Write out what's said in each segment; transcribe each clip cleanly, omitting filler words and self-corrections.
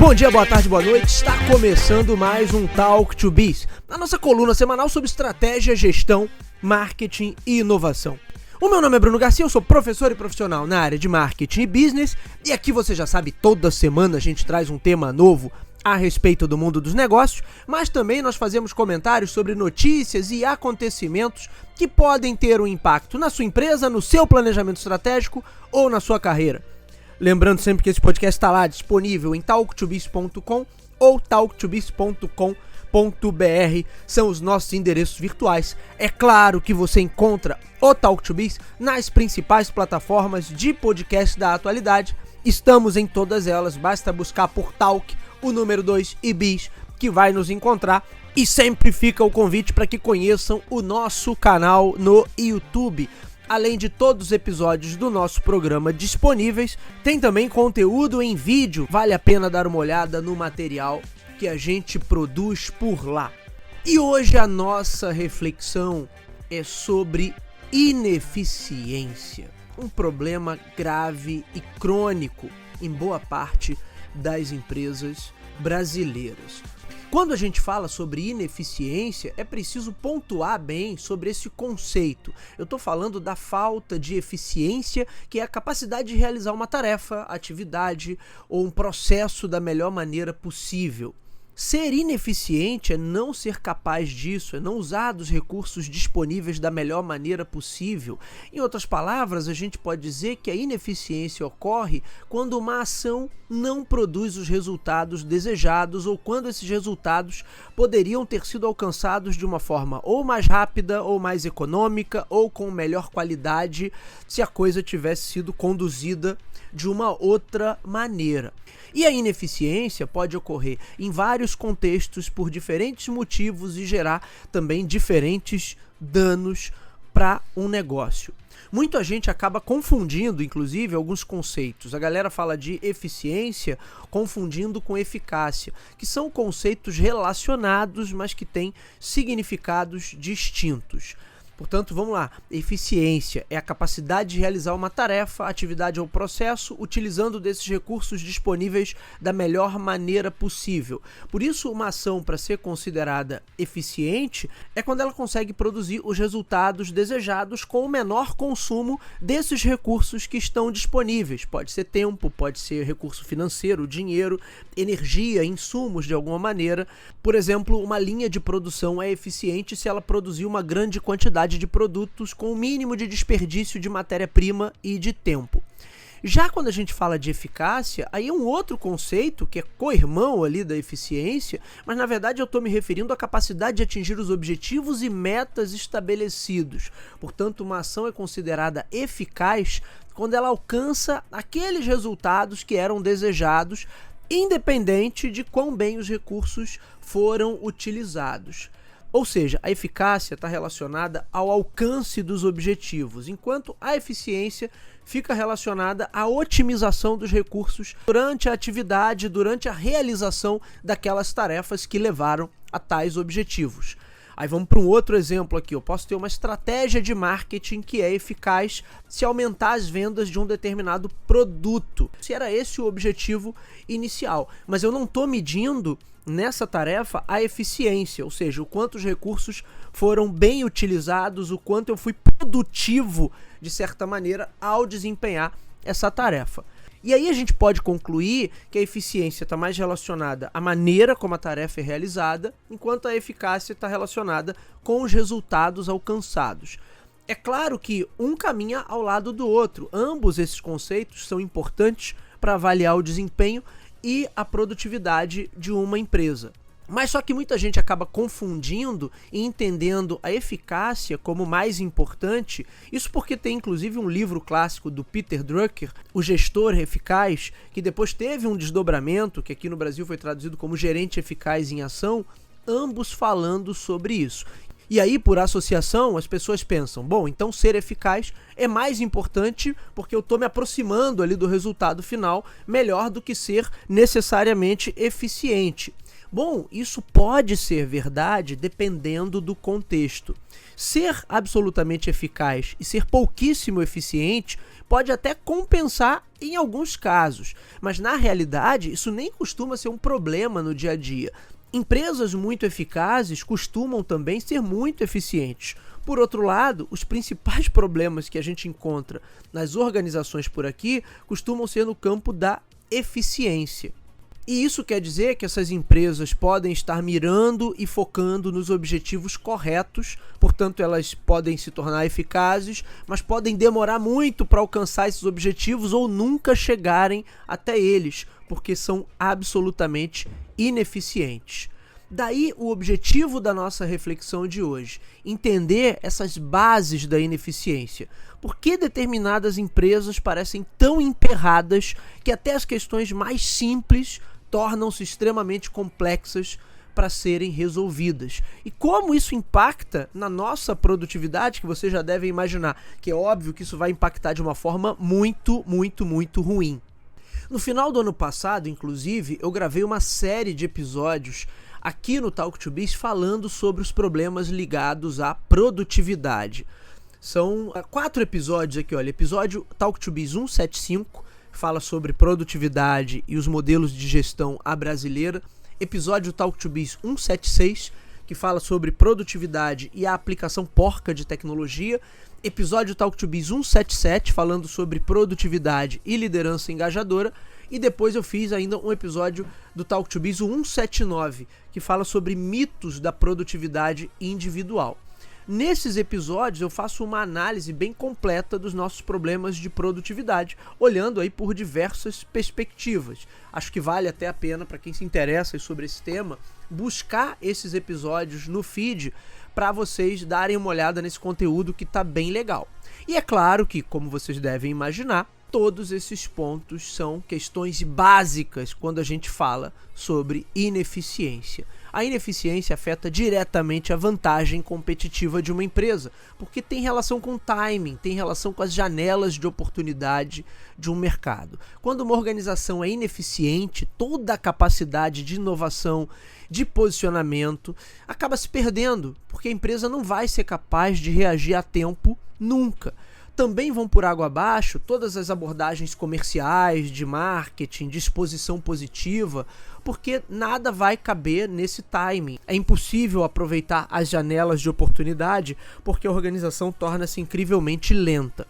Bom dia, boa tarde, boa noite. Está começando mais um Talk to Biz, a nossa coluna semanal sobre estratégia, gestão, marketing e inovação. O meu nome é Bruno Garcia, eu sou professor e profissional na área de marketing e business, e aqui você já sabe, toda semana a gente traz um tema novo a respeito do mundo dos negócios, mas também nós fazemos comentários sobre notícias e acontecimentos que podem ter um impacto na sua empresa, no seu planejamento estratégico ou na sua carreira. Lembrando sempre que esse podcast está lá disponível em talktobiz.com ou talktobiz.com.br, são os nossos endereços virtuais. É claro que você encontra o Talk to Biz nas principais plataformas de podcast da atualidade. Estamos em todas elas, basta buscar por Talk, o número 2 e Biz, que vai nos encontrar. E sempre fica o convite para que conheçam o nosso canal no YouTube. Além de todos os episódios do nosso programa disponíveis, tem também conteúdo em vídeo. Vale a pena dar uma olhada no material que a gente produz por lá. E hoje a nossa reflexão é sobre ineficiência, um problema grave e crônico em boa parte das empresas brasileiras. Quando a gente fala sobre ineficiência, é preciso pontuar bem sobre esse conceito. Eu estou falando da falta de eficiência, que é a capacidade de realizar uma tarefa, atividade ou um processo da melhor maneira possível. Ser ineficiente é não ser capaz disso, é não usar dos recursos disponíveis da melhor maneira possível. Em outras palavras, a gente pode dizer que a ineficiência ocorre quando uma ação não produz os resultados desejados ou quando esses resultados poderiam ter sido alcançados de uma forma ou mais rápida ou mais econômica ou com melhor qualidade se a coisa tivesse sido conduzida de uma outra maneira. E a ineficiência pode ocorrer em vários contextos por diferentes motivos e gerar também diferentes danos para um negócio. Muita gente acaba confundindo, inclusive, alguns conceitos. A galera fala de eficiência confundindo com eficácia, que são conceitos relacionados, mas que têm significados distintos. Portanto, vamos lá. Eficiência é a capacidade de realizar uma tarefa, atividade ou processo utilizando desses recursos disponíveis da melhor maneira possível. Por isso, uma ação, para ser considerada eficiente, é quando ela consegue produzir os resultados desejados com o menor consumo desses recursos que estão disponíveis. Pode ser tempo, pode ser recurso financeiro, dinheiro, energia, insumos de alguma maneira. Por exemplo, uma linha de produção é eficiente se ela produzir uma grande quantidade de produtos com o mínimo de desperdício de matéria-prima e de tempo. Já quando a gente fala de eficácia, aí é um outro conceito que é co-irmão ali da eficiência, mas na verdade eu estou me referindo à capacidade de atingir os objetivos e metas estabelecidos. Portanto, uma ação é considerada eficaz quando ela alcança aqueles resultados que eram desejados, independente de quão bem os recursos foram utilizados. Ou seja, a eficácia está relacionada ao alcance dos objetivos, enquanto a eficiência fica relacionada à otimização dos recursos durante a atividade, durante a realização daquelas tarefas que levaram a tais objetivos. Aí vamos para um outro exemplo aqui. Eu posso ter uma estratégia de marketing que é eficaz se aumentar as vendas de um determinado produto. Se era esse o objetivo inicial. Mas eu não estou medindo nessa tarefa a eficiência, ou seja, o quanto os recursos foram bem utilizados, o quanto eu fui produtivo, de certa maneira, ao desempenhar essa tarefa. E aí a gente pode concluir que a eficiência está mais relacionada à maneira como a tarefa é realizada, enquanto a eficácia está relacionada com os resultados alcançados. É claro que um caminha ao lado do outro. Ambos esses conceitos são importantes para avaliar o desempenho e a produtividade de uma empresa. Mas só que muita gente acaba confundindo e entendendo a eficácia como mais importante, isso porque tem inclusive um livro clássico do Peter Drucker, O Gestor Eficaz, que depois teve um desdobramento, que aqui no Brasil foi traduzido como Gerente Eficaz em Ação, ambos falando sobre isso. E aí, por associação, as pessoas pensam, bom, então ser eficaz é mais importante porque eu estou me aproximando ali do resultado final melhor do que ser necessariamente eficiente. Bom, isso pode ser verdade dependendo do contexto. Ser absolutamente eficaz e ser pouquíssimo eficiente pode até compensar em alguns casos, mas na realidade isso nem costuma ser um problema no dia a dia. Empresas muito eficazes costumam também ser muito eficientes. Por outro lado, os principais problemas que a gente encontra nas organizações por aqui costumam ser no campo da eficiência. E isso quer dizer que essas empresas podem estar mirando e focando nos objetivos corretos, portanto elas podem se tornar eficazes, mas podem demorar muito para alcançar esses objetivos ou nunca chegarem até eles, porque são absolutamente ineficientes. Daí o objetivo da nossa reflexão de hoje, entender essas bases da ineficiência. Por que determinadas empresas parecem tão emperradas que até as questões mais simples tornam-se extremamente complexas para serem resolvidas? E como isso impacta na nossa produtividade, que você já deve imaginar, que é óbvio que isso vai impactar de uma forma muito ruim. No final do ano passado, inclusive, eu gravei uma série de episódios aqui no Talk to Biz falando sobre os problemas ligados à produtividade. São 4 episódios aqui, olha. Episódio Talk to Biz 175, que fala sobre produtividade e os modelos de gestão à brasileira. Episódio Talk to Biz 176, que fala sobre produtividade e a aplicação porca de tecnologia. Episódio Talk to Biz 177, falando sobre produtividade e liderança engajadora. E depois eu fiz ainda um episódio do Talk to Biz 179, que fala sobre mitos da produtividade individual. Nesses episódios eu faço uma análise bem completa dos nossos problemas de produtividade, olhando aí por diversas perspectivas. Acho que vale até a pena, para quem se interessa sobre esse tema, buscar esses episódios no feed para vocês darem uma olhada nesse conteúdo que está bem legal. E é claro que, como vocês devem imaginar, todos esses pontos são questões básicas quando a gente fala sobre ineficiência. A ineficiência afeta diretamente a vantagem competitiva de uma empresa, porque tem relação com o timing, tem relação com as janelas de oportunidade de um mercado. Quando uma organização é ineficiente, toda a capacidade de inovação, de posicionamento, acaba se perdendo, porque a empresa não vai ser capaz de reagir a tempo nunca. Também vão por água abaixo todas as abordagens comerciais, de marketing, de exposição positiva, porque nada vai caber nesse timing. É impossível aproveitar as janelas de oportunidade porque a organização torna-se incrivelmente lenta.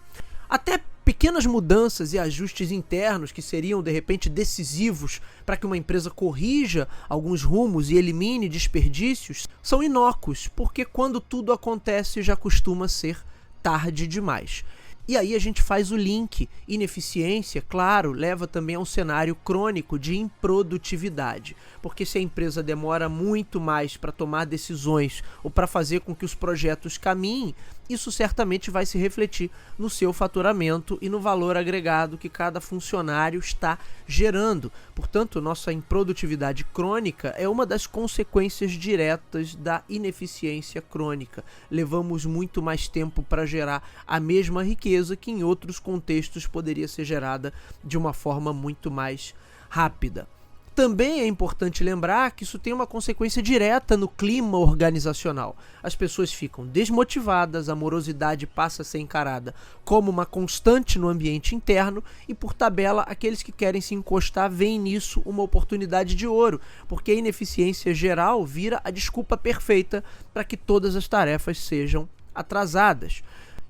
Até pequenas mudanças e ajustes internos que seriam de repente decisivos para que uma empresa corrija alguns rumos e elimine desperdícios são inócuos, porque quando tudo acontece já costuma ser tarde demais. E aí a gente faz o link. Ineficiência, claro, leva também a um cenário crônico de improdutividade, porque se a empresa demora muito mais para tomar decisões ou para fazer com que os projetos caminhem, isso certamente vai se refletir no seu faturamento e no valor agregado que cada funcionário está gerando. Portanto, nossa improdutividade crônica é uma das consequências diretas da ineficiência crônica. Levamos muito mais tempo para gerar a mesma riqueza que em outros contextos poderia ser gerada de uma forma muito mais rápida. Também é importante lembrar que isso tem uma consequência direta no clima organizacional. As pessoas ficam desmotivadas, a morosidade passa a ser encarada como uma constante no ambiente interno e, por tabela, aqueles que querem se encostar veem nisso uma oportunidade de ouro, porque a ineficiência geral vira a desculpa perfeita para que todas as tarefas sejam atrasadas.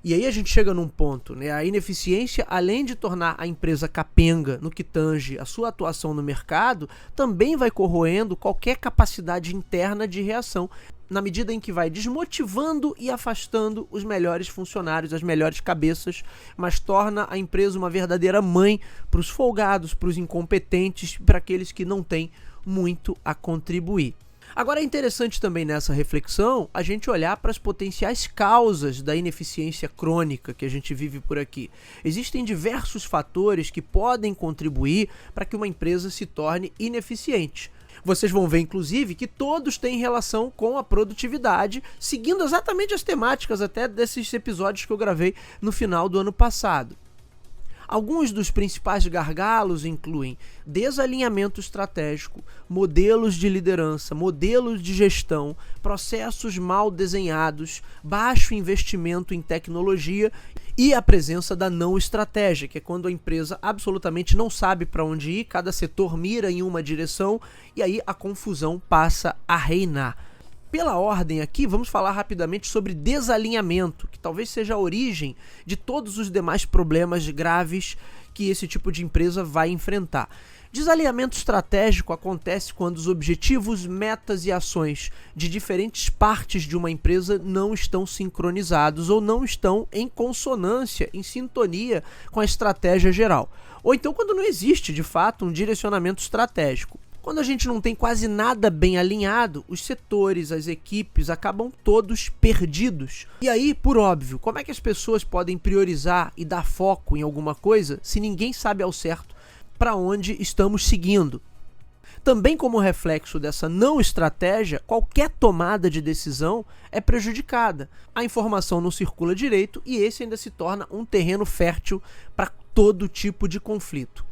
E aí a gente chega num ponto, né? A ineficiência, além de tornar a empresa capenga no que tange a sua atuação no mercado, também vai corroendo qualquer capacidade interna de reação, na medida em que vai desmotivando e afastando os melhores funcionários, as melhores cabeças, mas torna a empresa uma verdadeira mãe para os folgados, para os incompetentes, para aqueles que não têm muito a contribuir. Agora é interessante também nessa reflexão a gente olhar para as potenciais causas da ineficiência crônica que a gente vive por aqui. Existem diversos fatores que podem contribuir para que uma empresa se torne ineficiente. Vocês vão ver, inclusive, que todos têm relação com a produtividade, seguindo exatamente as temáticas até desses episódios que eu gravei no final do ano passado. Alguns dos principais gargalos incluem desalinhamento estratégico, modelos de liderança, modelos de gestão, processos mal desenhados, baixo investimento em tecnologia e a presença da não estratégia, que é quando a empresa absolutamente não sabe para onde ir, cada setor mira em uma direção e aí a confusão passa a reinar. Pela ordem aqui, vamos falar rapidamente sobre desalinhamento, que talvez seja a origem de todos os demais problemas graves que esse tipo de empresa vai enfrentar. Desalinhamento estratégico acontece quando os objetivos, metas e ações de diferentes partes de uma empresa não estão sincronizados ou não estão em consonância, em sintonia com a estratégia geral. Ou então quando não existe, de fato, um direcionamento estratégico. Quando a gente não tem quase nada bem alinhado, os setores, as equipes acabam todos perdidos. E aí, por óbvio, como é que as pessoas podem priorizar e dar foco em alguma coisa se ninguém sabe ao certo para onde estamos seguindo? Também como reflexo dessa não estratégia, qualquer tomada de decisão é prejudicada. A informação não circula direito e esse ainda se torna um terreno fértil para todo tipo de conflito.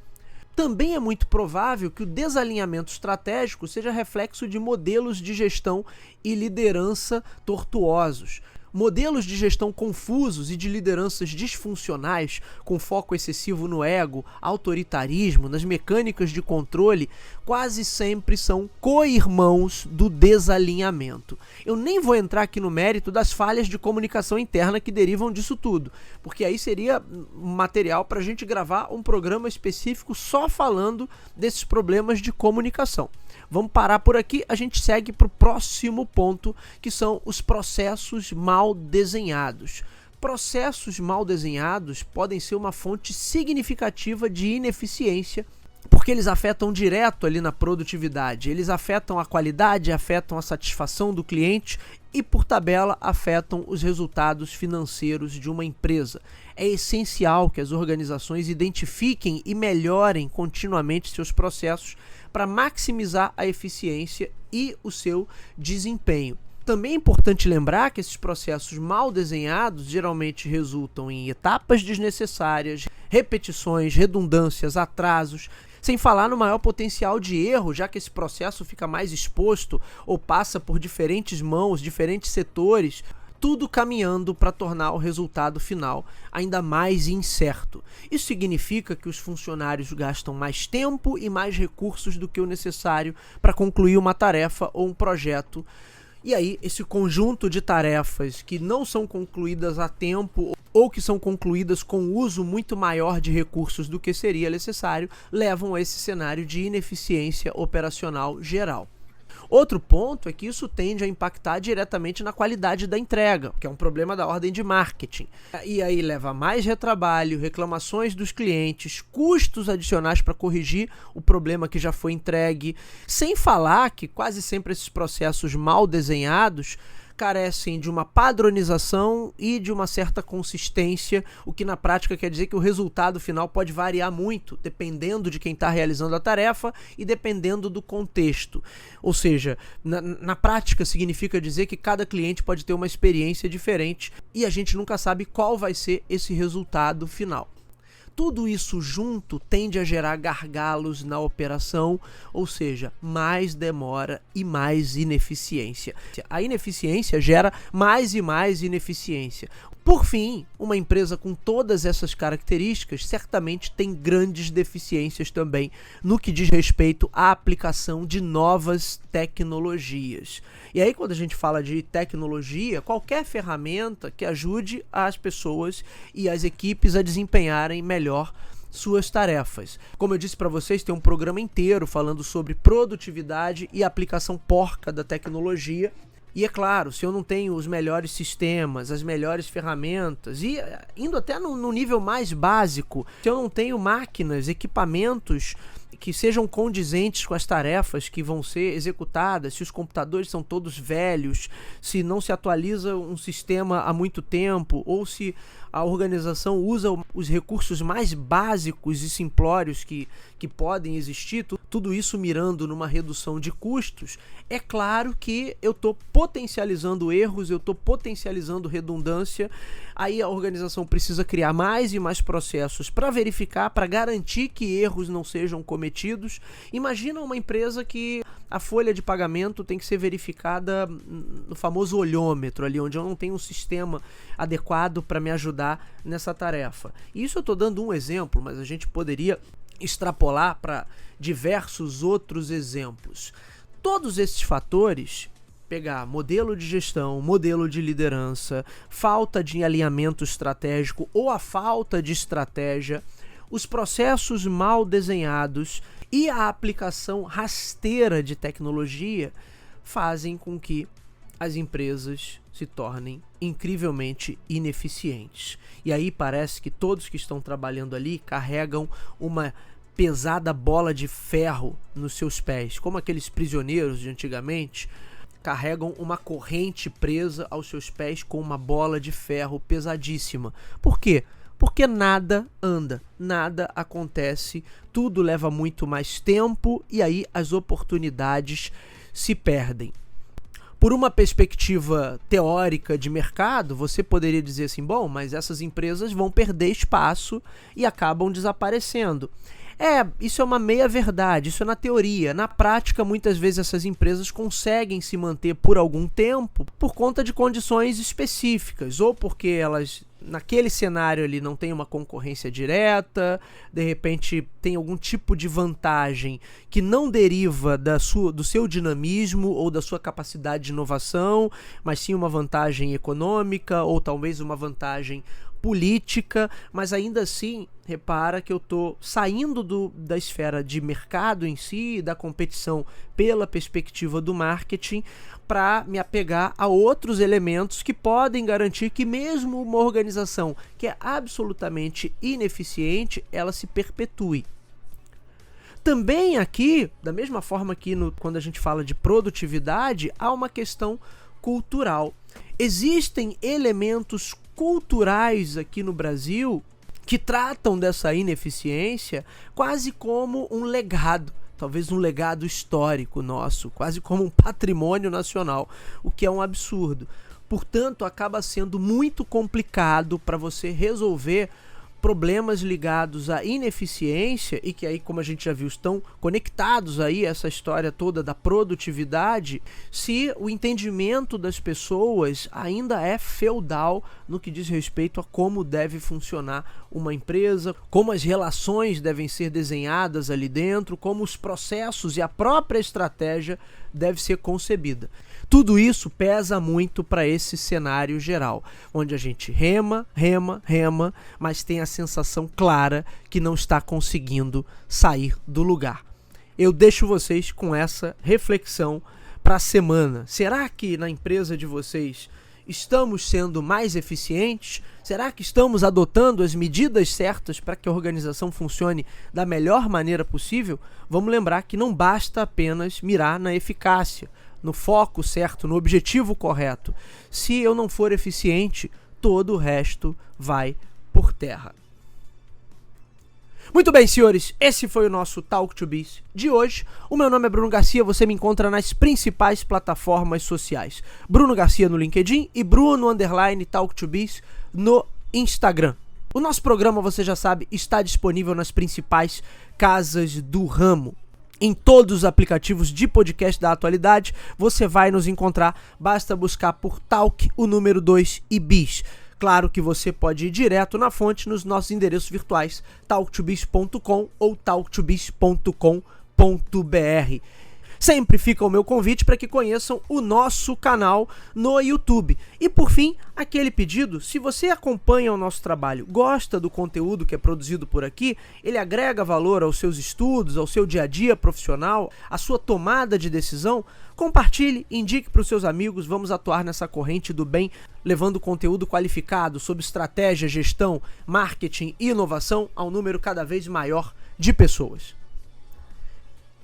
Também é muito provável que o desalinhamento estratégico seja reflexo de modelos de gestão e liderança tortuosos. Modelos de gestão confusos e de lideranças disfuncionais, com foco excessivo no ego, autoritarismo, nas mecânicas de controle, quase sempre são co-irmãos do desalinhamento. Eu nem vou entrar aqui no mérito das falhas de comunicação interna que derivam disso tudo, porque aí seria material para a gente gravar um programa específico só falando desses problemas de comunicação. Vamos parar por aqui, a gente segue para o próximo ponto, que são os processos mal desenhados. Processos mal desenhados podem ser uma fonte significativa de ineficiência, porque eles afetam direto ali na produtividade, eles afetam a qualidade, afetam a satisfação do cliente e, por tabela, afetam os resultados financeiros de uma empresa. É essencial que as organizações identifiquem e melhorem continuamente seus processos para maximizar a eficiência e o seu desempenho. Também é importante lembrar que esses processos mal desenhados geralmente resultam em etapas desnecessárias, repetições, redundâncias, atrasos, sem falar no maior potencial de erro, já que esse processo fica mais exposto ou passa por diferentes mãos, diferentes setores, tudo caminhando para tornar o resultado final ainda mais incerto. Isso significa que os funcionários gastam mais tempo e mais recursos do que o necessário para concluir uma tarefa ou um projeto. E aí, esse conjunto de tarefas que não são concluídas a tempo ou que são concluídas com uso muito maior de recursos do que seria necessário, levam a esse cenário de ineficiência operacional geral. Outro ponto é que isso tende a impactar diretamente na qualidade da entrega, que é um problema da ordem de marketing. E aí leva a mais retrabalho, reclamações dos clientes, custos adicionais para corrigir o problema que já foi entregue, sem falar que quase sempre esses processos mal desenhados carecem de uma padronização e de uma certa consistência, o que na prática quer dizer que o resultado final pode variar muito, dependendo de quem está realizando a tarefa e dependendo do contexto. Ou seja, na prática significa dizer que cada cliente pode ter uma experiência diferente e a gente nunca sabe qual vai ser esse resultado final. Tudo isso junto tende a gerar gargalos na operação, ou seja, mais demora e mais ineficiência. A ineficiência gera mais e mais ineficiência. Por fim, uma empresa com todas essas características certamente tem grandes deficiências também no que diz respeito à aplicação de novas tecnologias. E aí, quando a gente fala de tecnologia, qualquer ferramenta que ajude as pessoas e as equipes a desempenharem melhor suas tarefas. Como eu disse para vocês, tem um programa inteiro falando sobre produtividade e aplicação porca da tecnologia. E é claro, se eu não tenho os melhores sistemas, as melhores ferramentas, e indo até no nível mais básico, se eu não tenho máquinas, equipamentos que sejam condizentes com as tarefas que vão ser executadas, se os computadores são todos velhos, se não se atualiza um sistema há muito tempo, ou se a organização usa os recursos mais básicos e simplórios que podem existir, tudo isso mirando numa redução de custos, é claro que eu estou potencializando erros, eu estou potencializando redundância, aí a organização precisa criar mais e mais processos para verificar, para garantir que erros não sejam cometidos. Imagina uma empresa que a folha de pagamento tem que ser verificada no famoso olhômetro, ali onde eu não tenho um sistema adequado para me ajudar nessa tarefa. Isso eu estou dando um exemplo, mas a gente poderia extrapolar para diversos outros exemplos. Todos esses fatores, pegar modelo de gestão, modelo de liderança, falta de alinhamento estratégico ou a falta de estratégia, os processos mal desenhados e a aplicação rasteira de tecnologia fazem com que as empresas se tornem incrivelmente ineficientes. E aí parece que todos que estão trabalhando ali carregam uma pesada bola de ferro nos seus pés, como aqueles prisioneiros de antigamente carregam uma corrente presa aos seus pés com uma bola de ferro pesadíssima. Por quê? Porque nada anda, nada acontece, tudo leva muito mais tempo e aí as oportunidades se perdem. Por uma perspectiva teórica de mercado, você poderia dizer assim, bom, mas essas empresas vão perder espaço e acabam desaparecendo. Isso é uma meia-verdade, isso é na teoria. Na prática, muitas vezes essas empresas conseguem se manter por algum tempo por conta de condições específicas, ou porque elas, naquele cenário ali, não tem uma concorrência direta, de repente tem algum tipo de vantagem que não deriva do seu dinamismo ou da sua capacidade de inovação, mas sim uma vantagem econômica ou talvez uma vantagem política, mas ainda assim, repara que eu estou saindo da esfera de mercado em si, da competição pela perspectiva do marketing, para me apegar a outros elementos que podem garantir que mesmo uma organização que é absolutamente ineficiente, ela se perpetue. Também aqui, da mesma forma que quando a gente fala de produtividade, há uma questão cultural. Existem elementos culturais aqui no Brasil que tratam dessa ineficiência quase como um legado, talvez um legado histórico nosso, quase como um patrimônio nacional, o que é um absurdo. Portanto, acaba sendo muito complicado para você resolver problemas ligados à ineficiência e que aí, como a gente já viu, estão conectados aí essa história toda da produtividade, se o entendimento das pessoas ainda é feudal no que diz respeito a como deve funcionar uma empresa, como as relações devem ser desenhadas ali dentro, como os processos e a própria estratégia deve ser concebida. Tudo isso pesa muito para esse cenário geral, onde a gente rema, mas tem a sensação clara que não está conseguindo sair do lugar. Eu deixo vocês com essa reflexão para a semana. Será que na empresa de vocês estamos sendo mais eficientes? Será que estamos adotando as medidas certas para que a organização funcione da melhor maneira possível? Vamos lembrar que não basta apenas mirar na eficácia, no foco certo, no objetivo correto. Se eu não for eficiente, todo o resto vai por terra. Muito bem, senhores, esse foi o nosso Talk to Biz de hoje. O meu nome é Bruno Garcia, você me encontra nas principais plataformas sociais. Bruno Garcia no LinkedIn e Bruno_Talk to Biz no Instagram. O nosso programa, você já sabe, está disponível nas principais casas do ramo. Em todos os aplicativos de podcast da atualidade, você vai nos encontrar, basta buscar por Talk, o número 2 e Biz. Claro que você pode ir direto na fonte nos nossos endereços virtuais, talktobiz.com ou talktobiz.com.br. Sempre fica o meu convite para que conheçam o nosso canal no YouTube. E por fim, aquele pedido, se você acompanha o nosso trabalho, gosta do conteúdo que é produzido por aqui, ele agrega valor aos seus estudos, ao seu dia a dia profissional, à sua tomada de decisão, compartilhe, indique para os seus amigos, vamos atuar nessa corrente do bem, levando conteúdo qualificado sobre estratégia, gestão, marketing e inovação a um número cada vez maior de pessoas.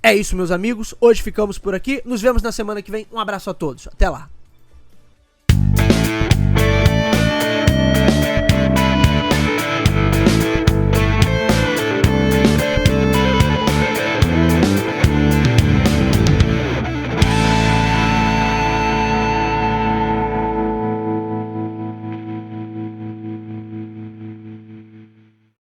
É isso, meus amigos. Hoje ficamos por aqui. Nos vemos na semana que vem. Um abraço a todos. Até lá.